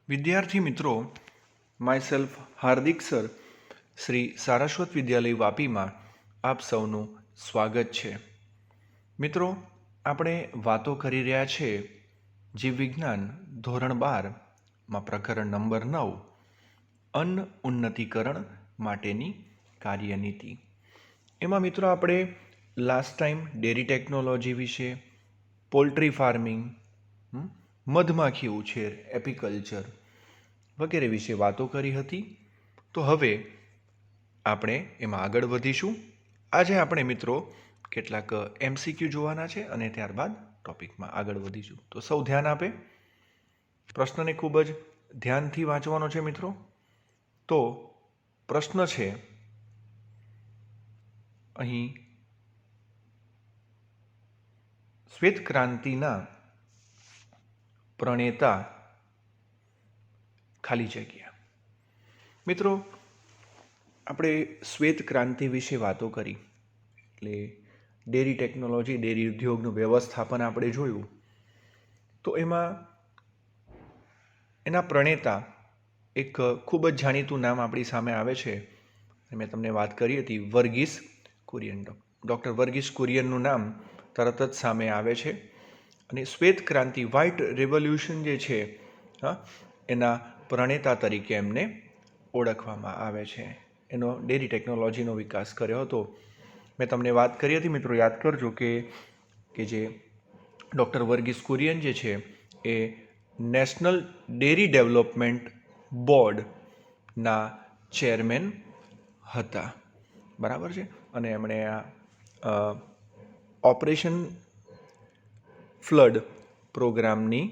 વિદ્યાર્થી મિત્રો, my Hardik sir Shri Saraswat Vidyalaya વાપીમાં આપ સૌનું સ્વાગત છે. મિત્રો, આપણે વાતો કરી રહ્યા છે જીવ વિજ્ઞાન ધોરણ 12માં પ્રકરણ નંબર 9 અન્ન ઉન્નતીકરણ માટેની કાર્યનીતિ. એમાં મિત્રો આપણે લાસ્ટ ટાઈમ ડેરી ટેકનોલોજી વિશે, પોલ્ટ્રી ફાર્મિંગ, મધમાખી ઉછેર, એપીકલ્ચર વગેરે વિશે વાતો કરી હતી. તો હવે આપણે એમાં આગળ વધીશું. આજે આપણે મિત્રો કેટલાક MCQ જોવાના છે અને ત્યારબાદ ટોપિકમાં આગળ વધીશું. તો સૌ ધ્યાન આપે, પ્રશ્નને ખૂબ જ ધ્યાનથી વાંચવાનો છે મિત્રો. તો પ્રશ્ન છે અહીં, શ્વેત ક્રાંતિના પ્રણેતા ખાલી જગ્યા. મિત્રો, આપણે શ્વેત ક્રાંતિ વિશે વાતો કરી એટલે ડેરી ટેકનોલોજી, ડેરી ઉદ્યોગનું વ્યવસ્થાપન આપણે જોયું. તો એમાં એના પ્રણેતા એક ખૂબ જ જાણીતું નામ આપણી સામે આવે છે. મેં તમને વાત કરી હતી, વર્ગીસ કુરિયન. ડૉક્ટર વર્ગીસ કુરિયનનું નામ તરત જ સામે આવે છે. અને શ્વેત ક્રાંતિ, વ્હાઇટ રેવોલ્યુશન જે છે, એના પ્રણેતા તરીકે એમને ઓળખવામાં આવે છે. એનો ડેરી ટેકનોલોજીનો વિકાસ કર્યો હતો. મેં તમને વાત કરી હતી મિત્રો, યાદ કરજો કે જે ડૉક્ટર વર્ગીસ કુરિયન જે છે એ નેશનલ ડેરી ડેવલપમેન્ટ બોર્ડના ચેરમેન હતા. બરાબર છે. અને એમણે આ ઓપરેશન ફ્લડ પ્રોગ્રામની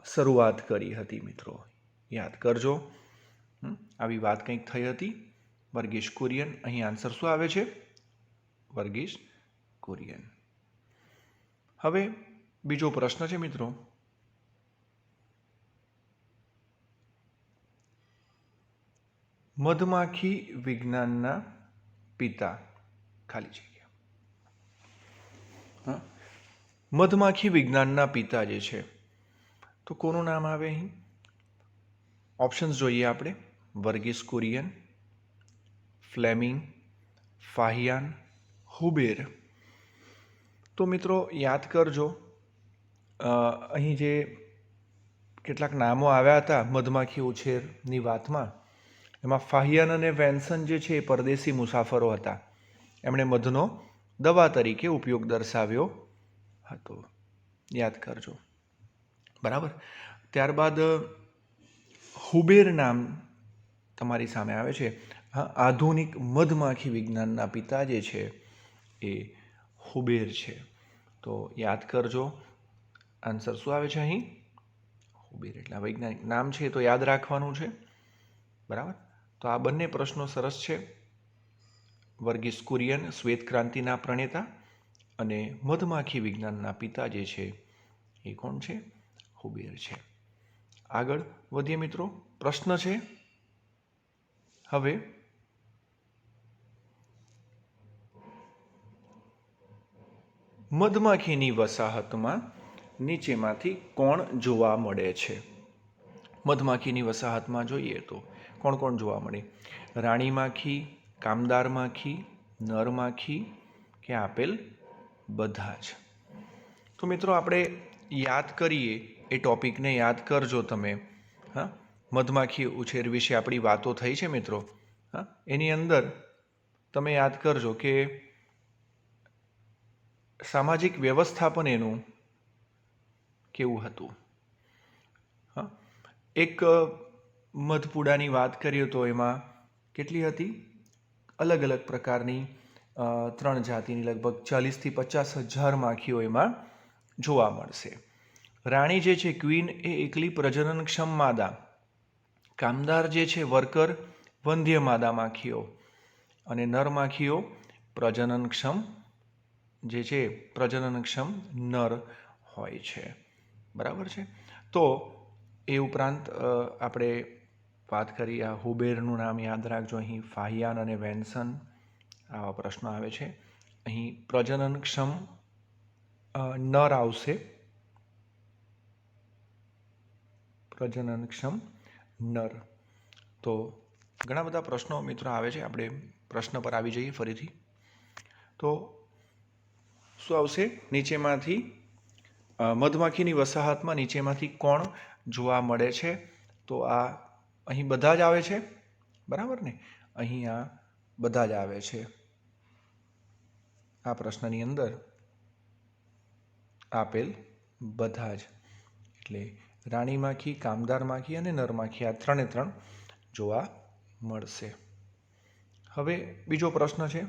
શરૂઆત કરી હતી મિત્રો, યાદ કરજો. આવી વાત કંઈક થઈ હતી. વર્ગીસ કુરિયન, અહીં આન્સર શું આવે છે? વર્ગીસ કુરિયન. હવે બીજો પ્રશ્ન છે મિત્રો, મધમાખી વિજ્ઞાનના પિતા ખાલી જગ્યા. મધમાખી વિજ્ઞાનના પિતા જે છે, તો કોનું નામ આવે અહીં? ઓપ્શન્સ જોઈએ આપણે. Verghese Kurian, Fleming, Fahien, હુબેર. તો મિત્રો યાદ કરજો, અહીં જે કેટલાક નામો આવ્યા હતા મધમાખી ઉછેરની વાતમાં, એમાં ફાહિયાન અને વેન્સન જે છે એ પરદેશી મુસાફરો હતા. એમણે મધનો દવા તરીકે ઉપયોગ દર્શાવ્યો હતો, યાદ કરજો. બરાબર. ત્યારબાદ હુબેર નામ તમારી સામે આવે છે. આધુનિક મધમાખી વિજ્ઞાનના પિતા જે છે એ હુબેર છે. તો યાદ કરજો, આન્સર શું આવે છે અહીં? હુબેર. એટલે વૈજ્ઞાનિક નામ છે તો યાદ રાખવાનું છે. બરાબર. તો આ બંને પ્રશ્નો સરસ છે. વર્ગીસ કુરિયન, શ્વેત ક્રાંતિના પ્રણેતા, અને મધમાખી વિજ્ઞાનના પિતા જે છે એ કોણ છે? હુબેર છે. આગળ વધીએ મિત્રો. પ્રશ્ન છે હવે, મધમાખીની વસાહતમાં નીચેમાંથી કોણ જોવા મળે છે? મધમાખીની વસાહતમાં જોઈએ તો કોણ કોણ જોવા મળે? રાણી માખી, કામદાર માખી, નર માખી કે આપેલ બધા જ? તો મિત્રો આપણે યાદ કરીએ, એ ટોપિકને યાદ કરજો તમે. મધમાખી ઉછેર વિશે આપણી વાતો થઈ છે મિત્રો. એની અંદર તમે યાદ કરજો કે સામાજિક વ્યવસ્થાપન એનું કેવું હતું. એક મધપુડાની વાત કરીએ તો એમાં કેટલી હતી? અલગ અલગ પ્રકારની 3 જાતિની લગભગ 40,000 થી 50,000 માખીઓ એમાં જોવા મળશે. રાણી જે છે, ક્વીન, એ એકલી પ્રજનનક્ષમ માદા. કામદાર જે છે, વર્કર, વંધ્ય માદા માખીઓ. અને નર માખીઓ પ્રજનનક્ષમ જે છે, પ્રજનનક્ષમ નર હોય છે. બરાબર છે. તો એ ઉપરાંત આપણે વાત કરી, આ હુબેરનું નામ યાદ રાખજો. અહીં ફાહિયાન અને વેન્સન આવા પ્રશ્નો આવે છે. અહીં પ્રજનનક્ષમ નર આવશે, પ્રજનનક્ષમ નર. તો ઘણા બધા પ્રશ્નો મિત્રો આવે છે, આપણે પ્રશ્ન પર આવી જઈએ ફરીથી. તો શું આવશે? નીચેમાંથી મધમાખીની વસાહતમાં નીચેમાંથી કોણ જોવા મળે છે? તો આ અહીં બધા જ આવે છે, બરાબર ને? અહીં આ બધા જ આવે છે. આ પ્રશ્નની અંદર આપેલ બધા જ, એટલે રાણી માખી, કામદાર માખી અને નર માખી, આ ત્રણે ત્રણ જોવા મળશે. હવે બીજો પ્રશ્ન છે,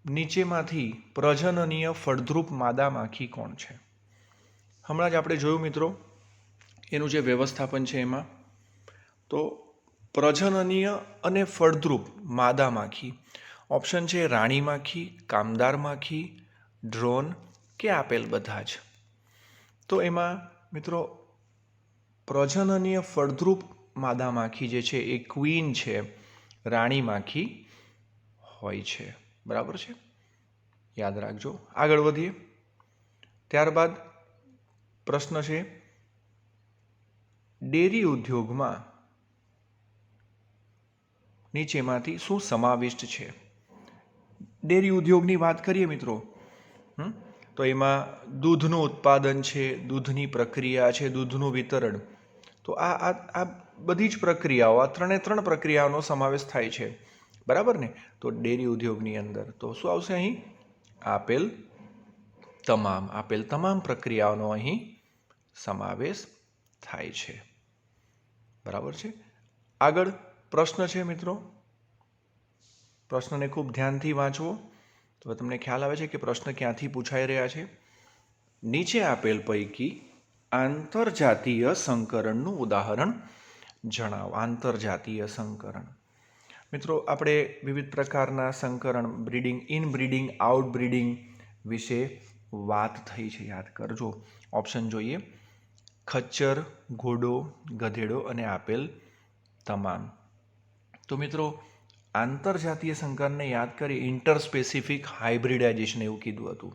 નીચેમાંથી પ્રજનનીય ફળદ્રુપ માદા માખી કોણ છે? હમણાં જ આપણે જોયું મિત્રો, એનું જે વ્યવસ્થાપન છે એમાં, તો પ્રજનનીય અને ફળદ્રુપ માદા માખી, ઓપ્શન છે રાણી માખી, કામદાર માખી, ડ્રોન કે આપેલ બધા જ. તો એમાં મિત્રો પ્રજનનીય ફળદ્રુપ માદા માખી જે છે એ ક્વીન છે, રાણી માખી હોય છે, બરાબર છે? યાદ રાખજો. આગળ વધીએ. ત્યારબાદ પ્રશ્ન છે, ડેરી ઉદ્યોગમાં નીચેમાંથી શું સમાવિષ્ટ છે? ડેરી ઉદ્યોગની વાત કરીએ મિત્રો, તો એમાં દૂધનું ઉત્પાદન છે, દૂધની પ્રક્રિયા છે, દૂધનું વિતરણ. તો આ બધી જ પ્રક્રિયાઓ, આ ત્રણ પ્રક્રિયાઓનો સમાવેશ થાય છે, બરાબર ને? તો ડેરી ઉદ્યોગની અંદર તો શું આવશે અહીં? આપેલ તમામ પ્રક્રિયાઓનો અહીં સમાવેશ થાય છે, બરાબર છે? આગળ પ્રશ્ન છે મિત્રો, પ્રશ્નને ખૂબ ધ્યાનથી વાંચવો તો તમને ખ્યાલ આવે છે કે પ્રશ્ન ક્યાંથી પૂછાઈ રહ્યા છે. નીચે આપેલ પૈકી આંતરજાતીય સંકરણનું ઉદાહરણ જણાવો. આંતરજાતીય સંકરણ મિત્રો, આપણે વિવિધ પ્રકારના સંકરણ, બ્રીડિંગ, ઇનબ્રીડિંગ, આઉટબ્રીડિંગ વિશે વાત થઈ છે, યાદ કરજો. ઓપ્શન જોઈએ: ખચ્ચર, ઘોડો, ગધેડો અને આપેલ તમામ. તો મિત્રો આંતરજાતીય સંકરણને યાદ કરી, ઇન્ટરસ્પેસિફિક હાઇબ્રિડાઇઝેશન એવું કીધું હતું.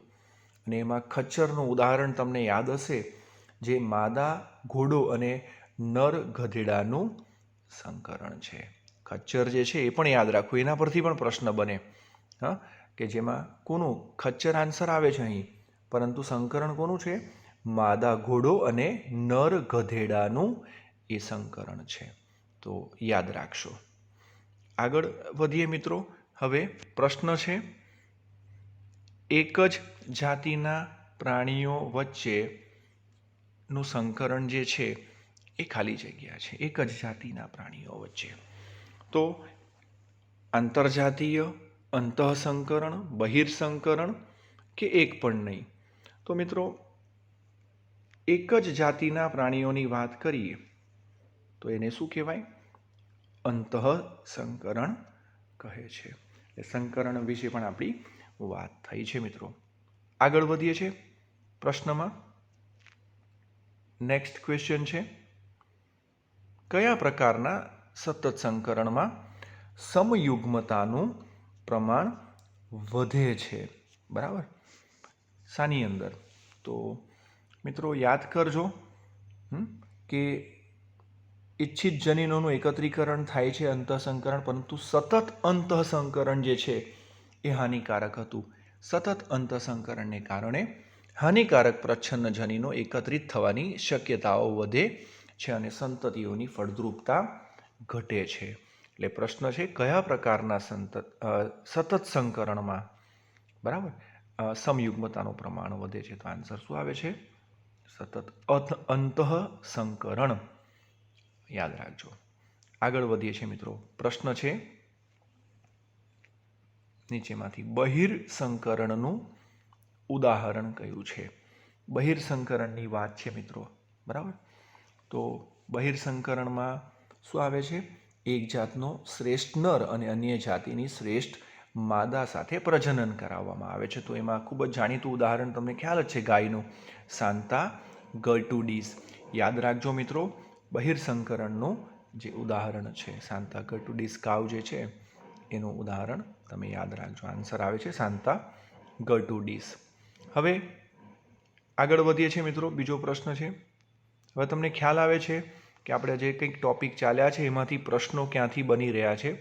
અને એમાં ખચ્ચરનું ઉદાહરણ તમને યાદ હશે, જે માદા ઘોડો અને નર ગધેડાનું સંકરણ છે. ખચ્ચર જે છે એ પણ યાદ રાખવું, એના પરથી પણ પ્રશ્ન બને, હા, કે જેમાં કોનું ખચ્ચર આન્સર આવે છે અહીં, પરંતુ સંકરણ કોનું છે? માદા ઘોડો અને નર ગધેડાનું એ સંકરણ છે. તો યાદ રાખશો. આગળ વધીએ મિત્રો. હવે પ્રશ્ન છે, એક જ જાતિના પ્રાણીઓ વચ્ચેનું સંકરણ જે છે એ ખાલી જગ્યા છે. એક જ જાતિના પ્રાણીઓ વચ્ચે. તો આંતરજાતીય, અંતઃસંકરણ, બહિર્સંકરણ કે એક પણ નહીં? તો મિત્રો એક જ જાતિના પ્રાણીઓની વાત કરીએ તો એને શું કહેવાય? અંતઃસંકરણ કહે છે. એટલે સંકરણ વિશે પણ આપણી વાત થઈ છે મિત્રો. આગળ વધીએ છીએ પ્રશ્નમાં. નેક્સ્ટ ક્વેશ્ચન છે, કયા પ્રકારના સતત સંકરણમાં સમયુગ્મતાનું પ્રમાણ વધે છે? બરાબર, શાની અંદર? તો મિત્રો યાદ કરજો કે ઇચ્છિત જનીનોનું એકત્રીકરણ થાય છે અંતઃસંકરણ, પરંતુ સતત અંતઃસંકરણ જે છે એ હાનિકારક હતું. સતત અંતઃસંકરણને કારણે હાનિકારક પ્રચ્છન્ન જનીનો એકત્રિત થવાની શક્યતાઓ વધે છે અને સંતતિઓની ફળદ્રુપતા ઘટે છે. એટલે પ્રશ્ન છે, કયા પ્રકારના સતત સંકરણમાં, બરાબર, સમયુગ્મતાનું પ્રમાણ વધે છે? તો આન્સર શું આવે છે? સતત અંતઃસંકરણ. યાદ રાખજો. આગળ વધીએ છીએ મિત્રો. પ્રશ્ન છે, નીચેમાંથી બહિર્સંકરણનું ઉદાહરણ કયું છે? બહિર્સંકરણની વાત છે મિત્રો, બરાબર. તો બહિર્સંકરણમાં શું આવે છે? એક જાતનો શ્રેષ્ઠ નર અને અન્ય જાતિની શ્રેષ્ઠ માદા સાથે પ્રજનન કરાવવામાં આવે છે. તો એમાં ખૂબ જ જાણીતું ઉદાહરણ તમને ખ્યાલ જ છે, ગાયનું, સાન્તા ગર્ટુડીસ. યાદ રાખજો મિત્રો, બહિર્સંકરણનું જે ઉદાહરણ છે, સાન્તા ગર્ટુડીસ કાવ જે છે એનું ઉદાહરણ તમે યાદ રાખજો. આન્સર આવે છે સાન્તા ગર્ટુડીસ. હવે આગળ વધીએ છીએ મિત્રો. બીજો પ્રશ્ન છે, હવે તમને ખ્યાલ આવે છે કે આપણે જે કંઈક ટોપિક ચાલ્યા છે એમાંથી પ્રશ્નો ક્યાંથી બની રહ્યા છે,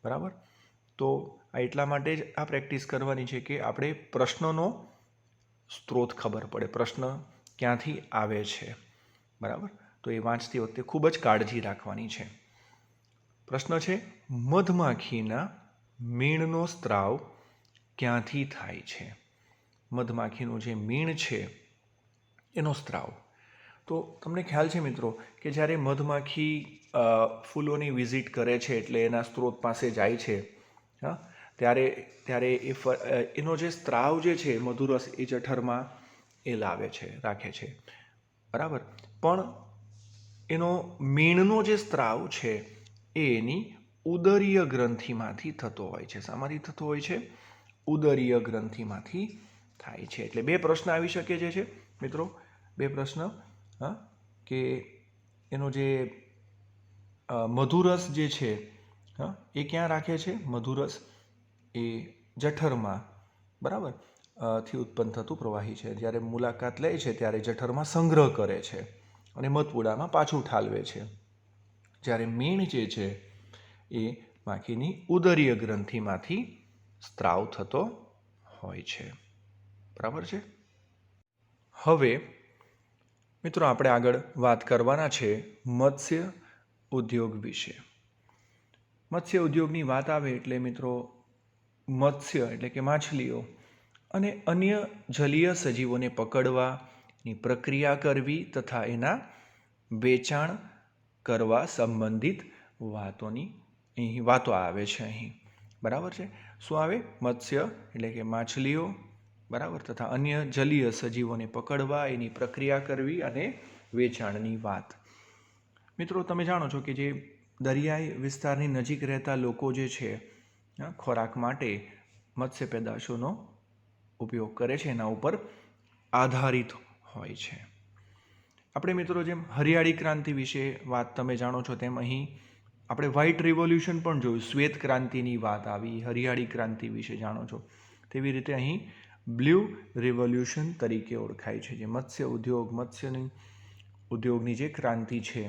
બરાબર? તો આ એટલા માટે જ આ પ્રેક્ટિસ કરવાની છે કે આપણે પ્રશ્નોનો સ્ત્રોત ખબર પડે, પ્રશ્ન ક્યાંથી આવે છે, બરાબર? તો એ વાંચતી વખતે ખૂબ જ કાળજી રાખવાની છે. પ્રશ્ન છે, મધમાખીના મીણનો સ્ત્રાવ ક્યાંથી થાય છે? મધમાખીનું જે મીણ છે એનો સ્ત્રાવ. તો તમને ખ્યાલ છે મિત્રો કે જ્યારે મધમાખી ફૂલોની વિઝિટ કરે છે એટલે એના સ્ત્રોત પાસે જાય છે, હા, ત્યારે એનો જે સ્ત્રાવ જે છે મધુરસ એ જઠરમાં એ લાવે છે, રાખે છે, બરાબર? પણ એનો મીણનો જે સ્ત્રાવ છે એ એની ઉદરીય ગ્રંથિમાંથી થતો હોય છે. શામાંથી થતો હોય છે? ઉદરીય ગ્રંથિમાંથી થાય છે. એટલે બે પ્રશ્ન આવી શકે છે મિત્રો, બે પ્રશ્ન, હા, કે એનો જે મધુરસ જે છે, હા, એ ક્યાં રાખે છે? મધુરસ એ જઠરમાં, બરાબર, થી ઉત્પન્ન થતું પ્રવાહી છે. જ્યારે મુલાકાત લે છે ત્યારે જઠરમાં સંગ્રહ કરે છે અને મધપુડામાં પાછું ઠાલવે છે. જ્યારે મીણ જે છે એ માખીની ઉદરીય ગ્રંથિમાંથી સ્ત્રાવ થતો હોય છે, બરાબર છે? હવે મિત્રો આપણે આગળ વાત કરવાના છે મત્સ્ય ઉદ્યોગ વિશે. મત્સ્ય ઉદ્યોગની વાત આવે એટલે મિત્રો મત્સ્ય એટલે કે માછલીઓ અને અન્ય જલીય સજીવોને પકડવાની પ્રક્રિયા કરવી તથા એના વેચાણ કરવા સંબંધિત વાતો આવે છે અહીં, બરાબર છે? શું આવે? મત્સ્ય એટલે કે માછલીઓ, બરાબર, તથા અન્ય જલીય સજીવોને પકડવા, એની પ્રક્રિયા કરવી અને વેચાણની વાત. મિત્રો તમે જાણો છો કે જે દરિયાઈ વિસ્તારની નજીક રહેતા લોકો જે છે ખોરાક માટે મત્સ્ય પેદાશોનો ઉપયોગ કરે છે, એના ઉપર આધારિત હોય છે. આપણે મિત્રો જેમ હરિયાળી ક્રાંતિ વિશે વાત તમે જાણો છો તેમ અહીં આપણે વ્હાઇટ રિવોલ્યુશન પણ જોયું, શ્વેત ક્રાંતિની વાત આવી, હરિયાળી ક્રાંતિ વિશે જાણો છો. તેવી રીતે અહીં બ્લુ રિવોલ્યુશન તરીકે ઓળખાય છે. જે મત્સ્ય ઉદ્યોગની જે ક્રાંતિ છે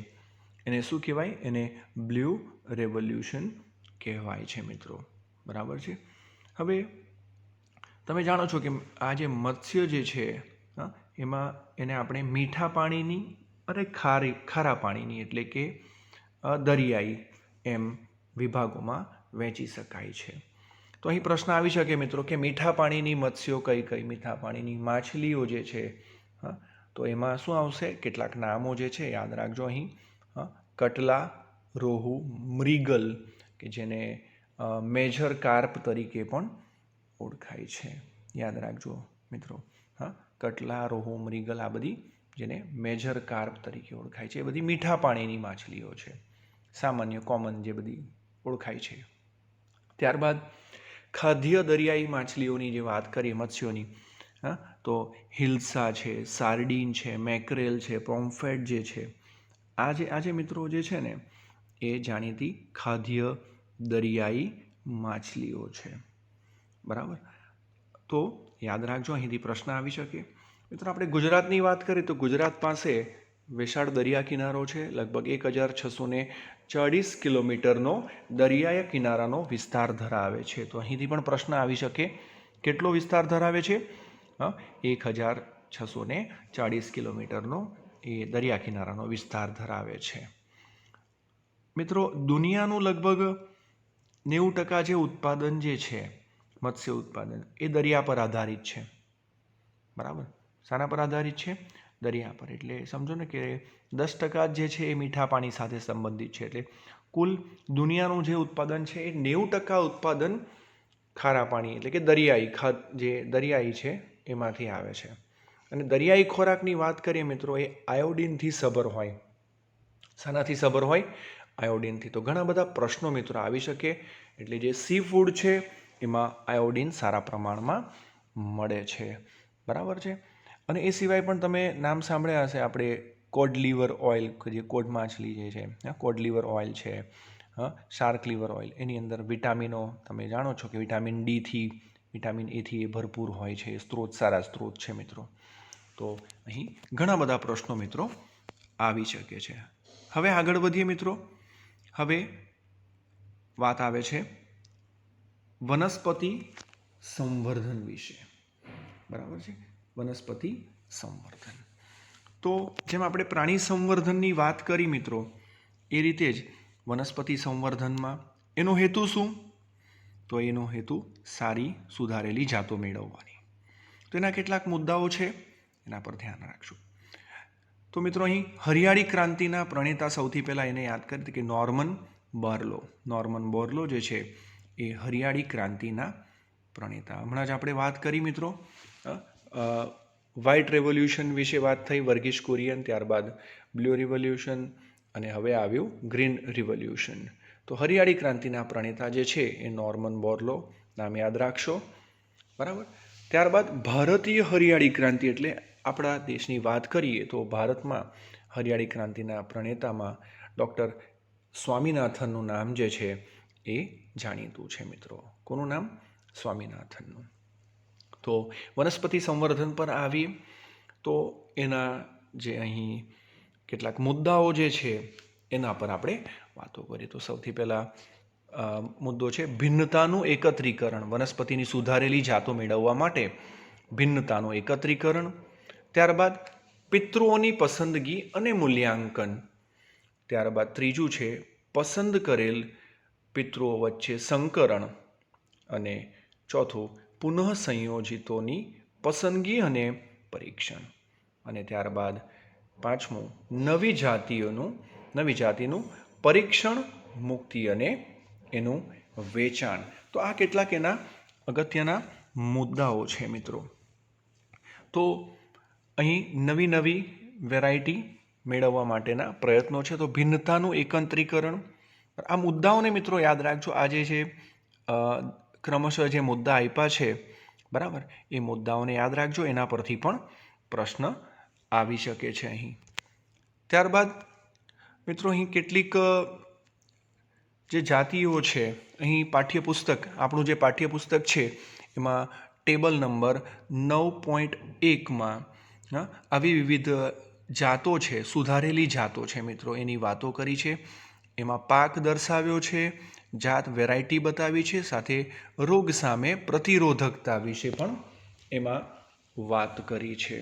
એને શું કહેવાય? એને બ્લુ રેવોલ્યુશન કહેવાય છે મિત્રો, બરાબર છે? હવે તમે જાણો છો કે આ જે મત્સ્ય જે છે એમાં એને આપણે મીઠા પાણીની અને ખારા પાણીની એટલે કે દરિયાઈ એમ વિભાગોમાં વહેંચી શકાય છે. તો અહીં પ્રશ્ન આવી શકે મિત્રો કે મીઠા પાણીની મત્સ્યો કઈ કઈ? મીઠા પાણીની માછલીઓ જે છે, તો એમાં શું આવશે? કેટલાક નામો જે છે યાદ રાખજો અહીં. કટલા, રોહુ, મૃગલ કે જેને મેજર કાર્પ તરીકે પણ ઓળખાય છે, યાદ રાખજો મિત્રો. કટલા, રોહુ, મૃગલ આ બધી જેને મેજર કાર્પ તરીકે ઓળખાય છે એ બધી મીઠા પાણીની માછલીઓ છે, સામાન્ય કોમન જે બધી ઓળખાય છે. ત્યારબાદ ખાદ્ય દરિયાઈ માછલીઓની જે વાત કરીએ મત્સ્યોની, તો હિલ્સા છે, સાર્ડીન છે, મેકરેલ છે, પોમ્ફેટ જે છે, આજે મિત્રો જે છે ને એ જાણીતી ખાદ્ય દરિયાઈ માછલીઓ છે, બરાબર? તો યાદ રાખજો, અહીંથી પ્રશ્ન આવી શકે. મિત્રો આપણે ગુજરાતની વાત કરીએ તો ગુજરાત પાસે વિશાળ દરિયા કિનારો છે. લગભગ 1640 કિલોમીટરનો દરિયાઈ કિનારાનો વિસ્તાર ધરાવે છે. તો અહીંથી પણ પ્રશ્ન આવી શકે, કેટલો વિસ્તાર ધરાવે છે? 1640 કિલોમીટરનો એ દરિયા કિનારાનો વિસ્તાર ધરાવે છે. મિત્રો દુનિયાનું લગભગ 90% જે ઉત્પાદન જે છે મત્સ્ય ઉત્પાદન એ દરિયા પર આધારિત છે, બરાબર? શાના પર આધારિત છે? દરિયા પર. એટલે સમજો ને કે 10% જે છે એ મીઠા પાણી સાથે સંબંધિત છે. એટલે કુલ દુનિયાનું જે ઉત્પાદન છે એ 90% ઉત્પાદન ખારા પાણી એટલે કે દરિયાઈ છે એમાંથી આવે છે. અને દરિયાઈ ખોરાકની વાત કરીએ મિત્રો એ આયોડિનથી સભર હોય. શાનાથી સભર હોય? આયોડિનથી. તો ઘણા બધા પ્રશ્નો મિત્રો આવી શકે. એટલે જે સી ફૂડ છે એમાં આયોડિન સારા પ્રમાણમાં મળે છે, બરાબર છે? અને એ સિવાય પણ તમે નામ સાંભળ્યા હશે આપણે કોડ લીવર ઓઇલ, જે કોડ માછલી જે છે, કોડ લીવર ઓઇલ છે, શાર્ક લીવર ઓઇલ, એની અંદર વિટામિનો તમે જાણો છો કે વિટામિન ડીથી, વિટામિન એથી એ ભરપૂર હોય છે. સારા સ્ત્રોત છે મિત્રો. તો અહીં ઘણા બધા પ્રશ્નો મિત્રો આવી શકે છે. હવે આગળ વધીએ મિત્રો. હવે વાત આવે છે વનસ્પતિ સંવર્ધન વિશે. બરાબર છે, વનસ્પતિ સંવર્ધન. તો જેમ આપણે પ્રાણી સંવર્ધનની વાત કરી મિત્રો, એ રીતે જ વનસ્પતિ સંવર્ધનમાં એનો હેતુ શું? તો એનો હેતુ સારી સુધારેલી જાતો મેળવવાની. તો એના કેટલાક મુદ્દાઓ છે, એના પર ધ્યાન રાખજો. તો મિત્રો અહીં હરિયાળી ક્રાંતિના પ્રણેતા સૌથી પહેલાં એને યાદ કરી કે નોર્મન બોરલો. નોર્મન બોરલો જે છે એ હરિયાળી ક્રાંતિના પ્રણેતા. હમણાં જ આપણે વાત કરી મિત્રો, વ્હાઇટ રેવોલ્યુશન વિશે વાત થઈ, વર્ગીસ કુરિયન, ત્યારબાદ બ્લુ રિવોલ્યુશન અને હવે આવ્યું ગ્રીન રિવોલ્યુશન. તો હરિયાળી ક્રાંતિના પ્રણેતા જે છે એ નોર્મન બોરલો, નામ યાદ રાખશો. બરાબર. ત્યારબાદ ભારતીય હરિયાળી ક્રાંતિ, એટલે આપણા દેશની વાત કરીએ તો ભારતમાં હરિયાળી ક્રાંતિના પ્રણેતામાં ડૉક્ટર સ્વામિનાથનનું નામ જે છે એ જાણીતું છે મિત્રો. કોનું નામ? સ્વામિનાથનનું. તો વનસ્પતિ સંવર્ધન પર આવીએ તો એના જે અહીં કેટલાક મુદ્દાઓ જે છે એના પર આપણે વાતો કરીએ. તો સૌથી પહેલાં મુદ્દો છે ભિન્નતાનું એકત્રીકરણ. વનસ્પતિની સુધારેલી જાતો મેળવવા માટે ભિન્નતાનું એકત્રીકરણ. ત્યારબાદ પિતૃઓની પસંદગી અને મૂલ્યાંકન. ત્યારબાદ ત્રીજું છે પસંદ કરેલ પિતૃઓ વચ્ચે સંકરણ. અને ચોથું પુનઃ સંયોજિતોની પસંદગી અને પરીક્ષણ. અને ત્યારબાદ પાંચમું નવી જાતિનું પરીક્ષણ, મુક્તિ અને એનું વેચાણ. તો આ કેટલાક એના અગત્યના મુદ્દાઓ છે મિત્રો. તો અહીં નવી નવી વેરાયટી મેળવવા માટેના પ્રયત્નો છે. તો ભિન્નતાનું એકત્રીકરણ, આ મુદ્દાઓને મિત્રો યાદ રાખજો. આજે છે ક્રમશઃ જે મુદ્દા આપ્યા છે, બરાબર, એ મુદ્દાઓને યાદ રાખજો. એના પરથી પણ પ્રશ્ન આવી શકે છે અહીં. ત્યારબાદ મિત્રો અહીં કેટલીક જે જાતિઓ છે, અહીં પાઠ્યપુસ્તક, આપણું જે પાઠ્યપુસ્તક છે એમાં ટેબલ નંબર 9.1માં આવી વિવિધ જાતો છે, સુધારેલી જાતો છે મિત્રો, એની વાતો કરી છે. એમાં પાક દર્શાવ્યો છે, જાત વેરાયટી બતાવી છે, સાથે રોગ સામે પ્રતિરોધકતા વિશે પણ એમાં વાત કરી છે.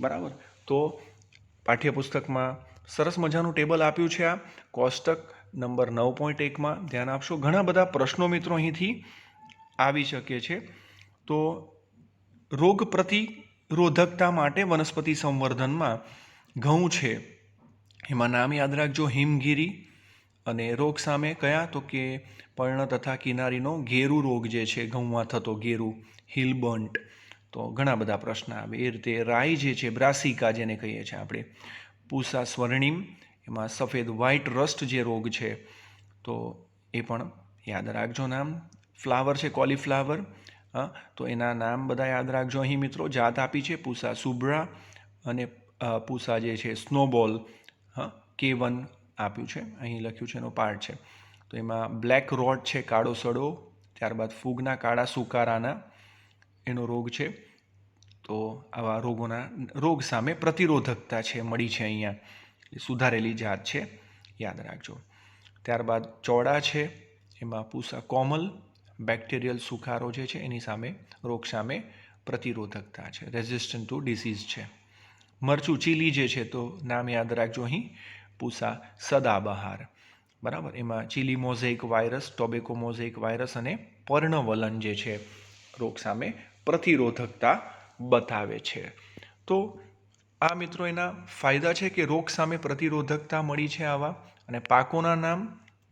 બરાબર. તો પાઠ્યપુસ્તકમાં સરસ મજાનું ટેબલ આપ્યું છે. આ કોષ્ટક નંબર 9.1માં ધ્યાન આપશો. ઘણા બધા પ્રશ્નો મિત્રો અહીંથી આવી શકે છે. તો રોગ પ્રતિરોધકતા માટે વનસ્પતિ સંવર્ધનમાં ઘઉં છે, એમાં નામ યાદ રાખજો હિમગીરી. અને રોગ સામે કયા? તો કે પર્ણ તથા કિનારીનો ગેરુ રોગ જે છે, ઘઉંમાં થતો ગેરુ, હિલબર્ન્ટ. તો ઘણા બધા પ્રશ્ન આવે. એ રીતે રાઈ જે છે, બ્રાસિકા જેને કહીએ છીએ આપણે, પૂસા સ્વર્ણિમ, એમાં સફેદ વ્હાઇટ રસ્ટ જે રોગ છે, તો એ પણ યાદ રાખજો નામ. ફ્લાવર છે કોલીફ્લાવર, તો એના નામ બધા યાદ રાખજો. અહીં મિત્રો જાત આપી છે પૂસા સુબ્રા અને પૂસા જે છે સ્નોબોલ, K1 આપ્યું છે, અહીં લખ્યું છે એનો પાર્ટ છે. તો એમાં બ્લેક રોટ છે, કાળો સડો. ત્યારબાદ ફૂગના કાળા સુકારાના એનો રોગ છે. તો આવા રોગ સામે પ્રતિરોધકતા છે, મળી છે અહીંયા, સુધારેલી જાત છે, યાદ રાખજો. ત્યારબાદ ચોળા છે, એમાં પૂસા કોમલ, બેક્ટેરિયલ સુકારો જે છે એની સામે રોગ સામે પ્રતિરોધકતા છે, રેઝિસ્ટન્ટ ટુ ડિસીઝ છે. મરચું ચીલી જે છે, તો નામ યાદ રાખજો અહીં પૂસા સદાબહાર. બરાબર. એમાં chilli mosaic virus, tobacco mosaic virus અને પર્ણવલન જે છે રોગ સામે પ્રતિરોધકતા બતાવે છે. તો આ મિત્રો એના ફાયદા છે કે રોગ સામે પ્રતિરોધકતા મળી છે આવા. અને પાકોના નામ,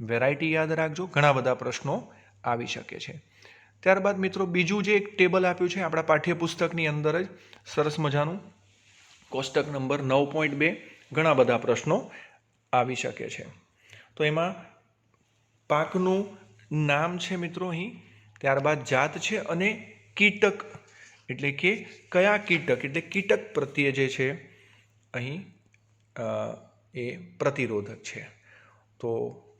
વેરાયટી યાદ રાખજો. ઘણા બધા પ્રશ્નો આવી શકે છે. ત્યારબાદ મિત્રો બીજું જે એક ટેબલ આપ્યું છે આપણા પાઠ્યપુસ્તકની અંદર જ, સરસ મજાનું, કોષ્ટક નંબર 9.2, ઘણા બધા પ્રશ્નો આવી શકે છે. તો એમાં પાકનું નામ છે મિત્રો અહીં, ત્યારબાદ જાત છે અને કીટક, એટલે કે કયા કીટક, એટલે કીટક પ્રત્યે જે છે અહીં એ પ્રતિરોધક છે. તો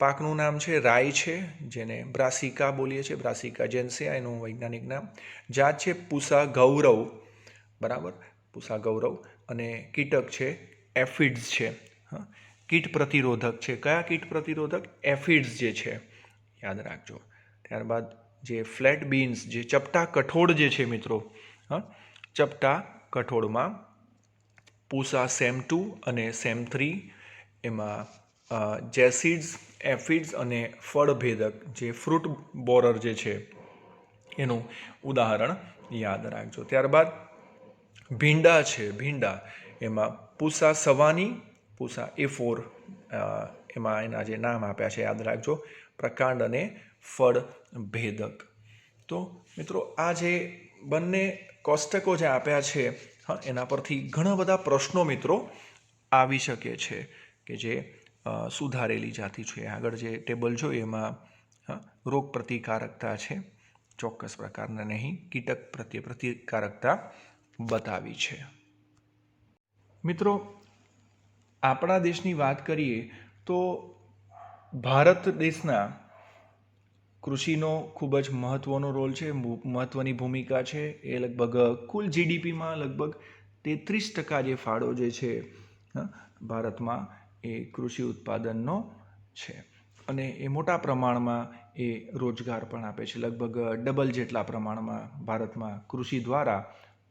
પાકનું નામ છે રાઈ છે, જેને બ્રાસિકા બોલીએ છીએ, બ્રાસિકા જેન્સિયા એનું વૈજ્ઞાનિક નામ. જાત છે પૂસા ગૌરવ, બરાબર, પૂસા ગૌરવ. અને કીટક છે એફિડ્સ છે, કીટ પ્રતિરોધક છે. કયા કીટ પ્રતિરોધક? એફિડ્સ જે છે, યાદ રાખજો. ત્યારબાદ જે ફ્લેટ બીન્સ, જે ચપટા કઠોળ જે છે મિત્રો, ચપટા કઠોળમાં પૂસા સેમ 2 અને સેમ 3, એમાં જેસિડ્સ, એફિડ્સ અને ફળભેદક જે ફ્રૂટ બોરર જે છે એનું ઉદાહરણ યાદ રાખજો. ત્યારબાદ ભીંડા છે, ભીંડા, એમાં પૂસા સવાની, પૂસા A4, એમાં એના જે નામ આપ્યા છે યાદ રાખજો, પ્રકાંડ અને ફળ ભેદક. તો મિત્રો આ જે બંને કોષ્ટકો જે આપ્યા છે, એના પરથી ઘણા બધા પ્રશ્નો મિત્રો આવી શકે છે કે જે સુધારેલી જાતિ છે. આગળ જે ટેબલ જોઈએ એમાં રોગ પ્રતિકારકતા છે ચોક્કસ પ્રકારના, નહીં કીટક પ્રત્યે પ્રતિકારકતા બતાવી છે. મિત્રો આપણા દેશની વાત કરીએ તો ભારત દેશના કૃષિનો ખૂબ જ મહત્ત્વનો રોલ છે, મહત્ત્વની ભૂમિકા છે. એ લગભગ કુલ જીડીપીમાં લગભગ 33% જે ફાળો જે છે ભારતમાં એ કૃષિ ઉત્પાદનનો છે. અને એ મોટા પ્રમાણમાં એ રોજગાર પણ આપે છે. લગભગ ડબલ જેટલા પ્રમાણમાં ભારતમાં કૃષિ દ્વારા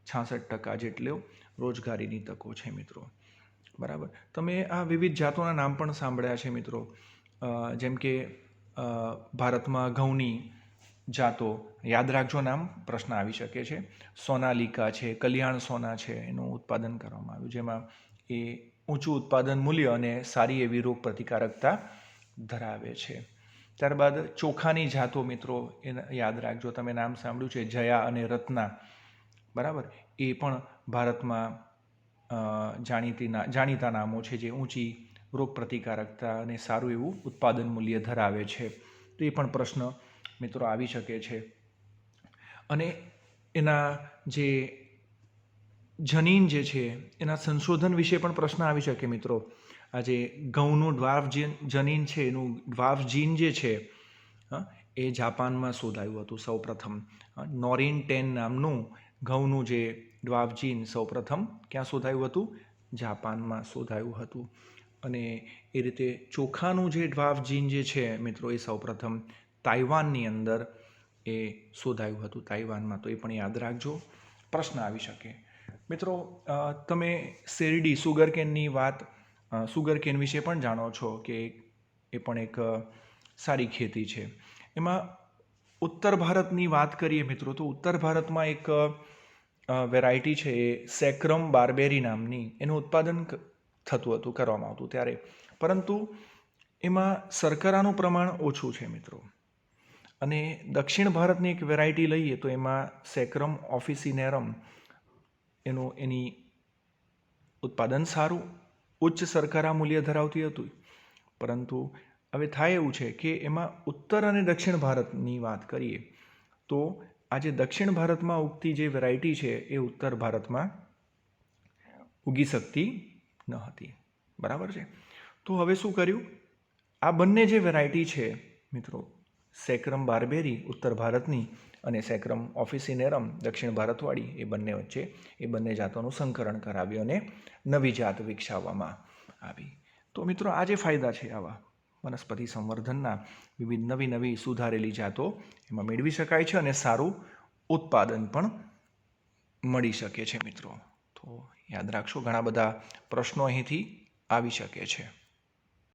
66% જેટલો રોજગારીની તકો છે મિત્રો. બરાબર. તમે આ વિવિધ જાતોના નામ પણ સાંભળ્યા છે મિત્રો, જેમ કે ભારતમાં ઘઉંની જાતો યાદ રાખજો, નામ પ્રશ્ન આવી શકે છે. સોનાલિકા છે, કલ્યાણ સોના છે, એનું ઉત્પાદન કરવામાં આવ્યું, જેમાં એ ઊંચું ઉત્પાદન મૂલ્ય અને સારી એવી રોગ પ્રતિકારકતા ધરાવે છે. ત્યારબાદ ચોખાની જાતો મિત્રો એ યાદ રાખજો, તમે નામ સાંભળ્યું છે, જયા અને રત્ના. બરાબર. એ પણ ભારતમાં જાણીતા નામો છે જે ઊંચી રોગ પ્રતિકારકતા અને સારું એવું ઉત્પાદન મૂલ્ય ધરાવે છે. તો એ પણ પ્રશ્ન મિત્રો આવી શકે છે. અને એના જે જનીન જે છે એના સંશોધન વિશે પણ પ્રશ્ન આવી શકે મિત્રો. આ જે ઘઉંનું ડ્વાર્ફ જનીન છે, એનું ડ્વાર્ફ જીન જે છે એ જાપાનમાં શોધાયું હતું સૌપ્રથમ. નોરિન 10 નામનું ઘઉંનું જે ડ્વાર્ફ જીન સૌપ્રથમ ક્યાં શોધાયું હતું? જાપાનમાં શોધાયું હતું. અને એ રીતે ચોખાનું જે ડ્વાર્ફ જીન જે છે મિત્રો એ સૌપ્રથમ તાઇવાનની અંદર એ શોધાયું હતું, તાઇવાનમાં. તો એ પણ યાદ રાખજો, પ્રશ્ન આવી શકે. મિત્રો તમે શેરડી, સુગરકેનની વાત, સુગરકેન વિશે પણ જાણો છો કે એ પણ એક સારી ખેતી છે. એમાં ઉત્તર ભારતની વાત કરીએ મિત્રો, તો ઉત્તર ભારતમાં એક વેરાયટી છે એ સેક્રમ બાર્બેરી નામની, એનું ઉત્પાદન થતું હતું, કરવામાં આવતું ત્યારે, પરંતુ એમાં શર્કરાનું પ્રમાણ ઓછું છે મિત્રો. અને દક્ષિણ ભારતની એક વેરાયટી લઈએ તો એમાં સેક્રમ ઓફિસિનેરમ, એની ઉત્પાદન સારું, ઉચ્ચ શર્કરા મૂલ્ય ધરાવતી હતું. પરંતુ હવે થાય એવું છે કે એમાં ઉત્તર અને દક્ષિણ ભારતની વાત કરીએ તો આજે દક્ષિણ ભારતમાં ઉગતી જે વેરાયટી છે એ ઉત્તર ભારતમાં ઉગી શકતી ન હતી. બરાબર છે. તો હવે શું કર્યું? આ બંને જે વેરાયટી છે મિત્રો, સેક્રમ બાર્બેરી ઉત્તર ભારતની અને સેક્રમ ઓફિસિનેરમ દક્ષિણ ભારતવાળી, એ બંને વચ્ચે એ બંને જાતોનું સંકરણ કરાવ્યું અને નવી જાત વિકસાવવામાં આવી. તો મિત્રો આ જે ફાયદા છે આવા વનસ્પતિ સંવર્ધનના, વિવિધ નવી સુધારેલી જાતો એમાં મેળવી શકાય છે અને સારું ઉત્પાદન પણ મળી શકે છે મિત્રો. તો યાદ રાખશો, ઘણા બધા પ્રશ્નો અહીંથી આવી શકે છે.